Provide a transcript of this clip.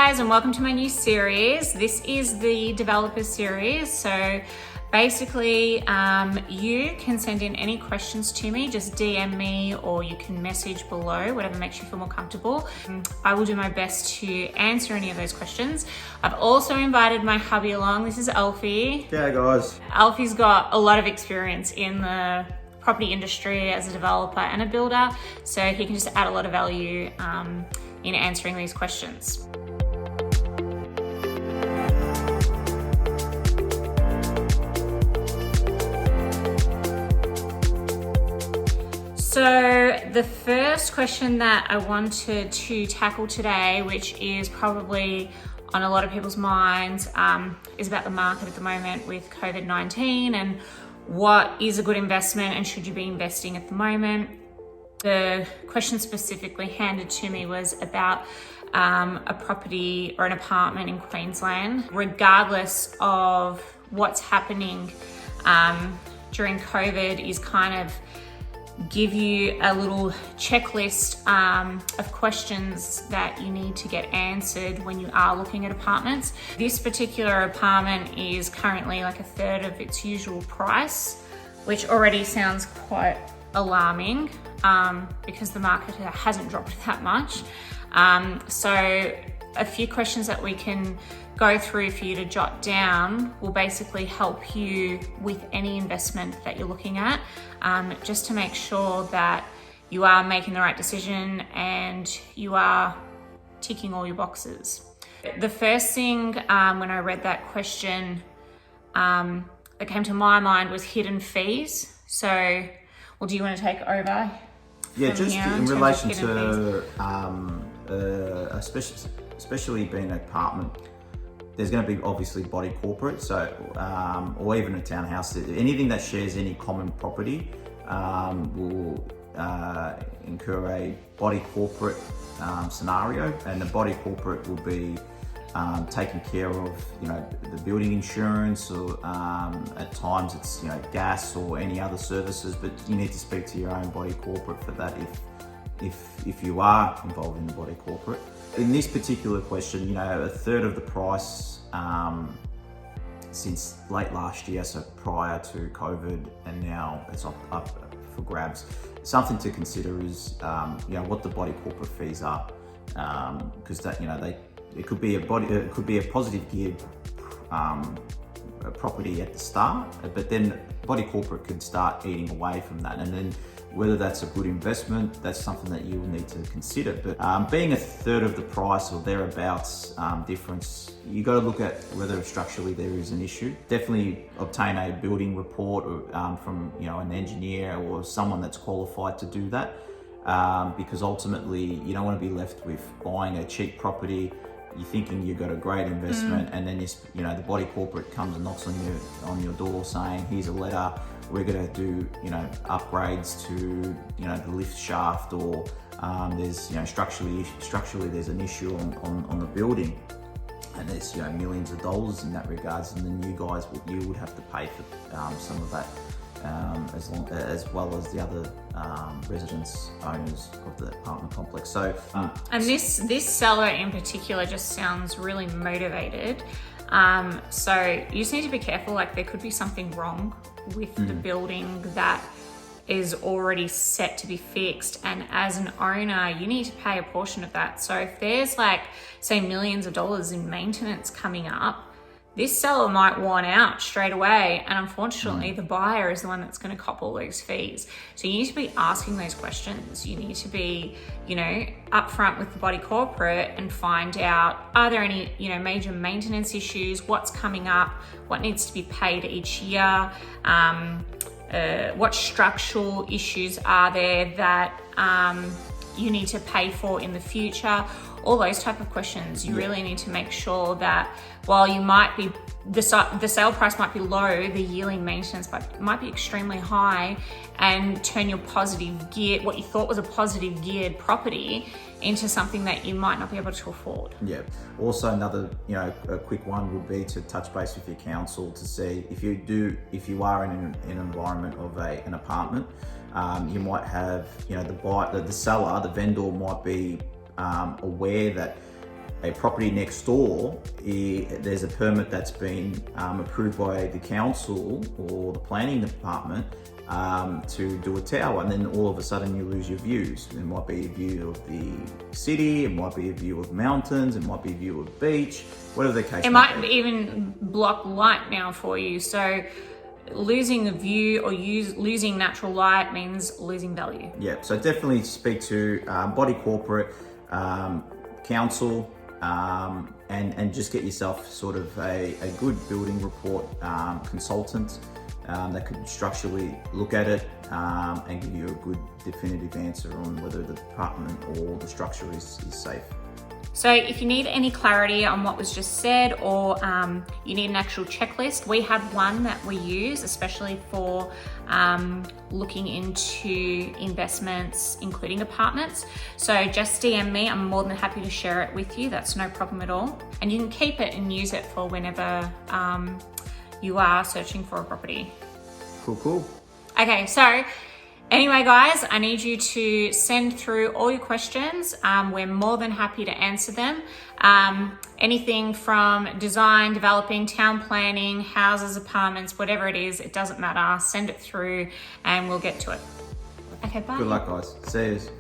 guys, and welcome to my new series. This is the developer series. So basically, you can send in any questions to me, just DM me, or you can message below, whatever makes you feel more comfortable. I will do my best to answer any of those questions. I've also invited my hubby along. This is Alfie. Yeah, guys. Alfie's got a lot of experience in the property industry as a developer and a builder, so he can just add a lot of value in answering these questions. So the first question that I wanted to tackle today, which is probably on a lot of people's minds, is about the market at the moment with COVID-19 and what is a good investment and should you be investing at the moment. The question specifically handed to me was about a property or an apartment in Queensland. Regardless of what's happening during COVID, is kind of give you a little checklist of questions that you need to get answered when you are looking at apartments. This particular apartment is currently like a third of its usual price, which already sounds quite alarming because the market hasn't dropped that much. So a few questions that we can go through for you to jot down will basically help you with any investment that you're looking at, just to make sure that you are making the right decision and you are ticking all your boxes. The first thing when I read that question that came to my mind was hidden fees. So, well, do you want to take over? Yeah, just in relation to especially being an apartment, there's going to be obviously body corporate, so or even a townhouse. Anything that shares any common property will incur a body corporate scenario, and the body corporate will be taking care of, the building insurance, or at times it's gas or any other services. But you need to speak to your own body corporate for that if you are involved in the body corporate. In this particular question, a third of the price since late last year, so prior to COVID, and now it's up for grabs. Something to consider is what the body corporate fees are, because that it could be a positive geared property at the start, but then body corporate could start eating away from that, and then whether that's a good investment, that's something that you will need to consider. But being a third of the price or thereabouts difference, you got to look at whether structurally there is an issue. Definitely obtain a building report from an engineer or someone that's qualified to do that, because ultimately you don't want to be left with buying a cheap property. You're thinking you've got a great investment, and then the body corporate comes and knocks on your door saying, here's a letter, we're going to do upgrades to the lift shaft, or there's structurally there's an issue on the building, and there's millions of dollars in that regards, and then you would have to pay for some of that, as well as the other residents, owners of the apartment complex. So, and this seller in particular just sounds really motivated. So you just need to be careful. Like, there could be something wrong with the building that is already set to be fixed, and as an owner, you need to pay a portion of that. So if there's say millions of dollars in maintenance coming up, this seller might want out straight away, and unfortunately the buyer is the one that's going to cop all those fees. So you need to be asking those questions. You need to be upfront with the body corporate and find out, are there any major maintenance issues, what's coming up, what needs to be paid each year, what structural issues are there that you need to pay for in the future. All those type of questions. You really need to make sure that while you might be, the sale price might be low, the yearly maintenance might be extremely high, and turn your what you thought was a positive geared property into something that you might not be able to afford. Yeah. Also, another, a quick one would be to touch base with your council to see if you are in an environment of an apartment, you might have, the seller, the vendor might be aware that a property next door, there's a permit that's been approved by the council or the planning department to do a tower, and then all of a sudden you lose your views. It might be a view of the city, it might be a view of mountains, it might be a view of beach, whatever the case. It might even block light now for you. So losing a view or losing natural light means losing value. Yeah, so definitely speak to body corporate, council, and just get yourself sort of a good building report consultant that could structurally look at it and give you a good definitive answer on whether the apartment or the structure is safe. So if you need any clarity on what was just said, or you need an actual checklist, we have one that we use, especially for looking into investments, including apartments. So just DM me, I'm more than happy to share it with you. That's no problem at all. And you can keep it and use it for whenever you are searching for a property. Cool. Okay, so anyway, guys, I need you to send through all your questions. We're more than happy to answer them. Anything from design, developing, town planning, houses, apartments, whatever it is, it doesn't matter. Send it through and we'll get to it. Okay, bye. Good luck, guys. See yous.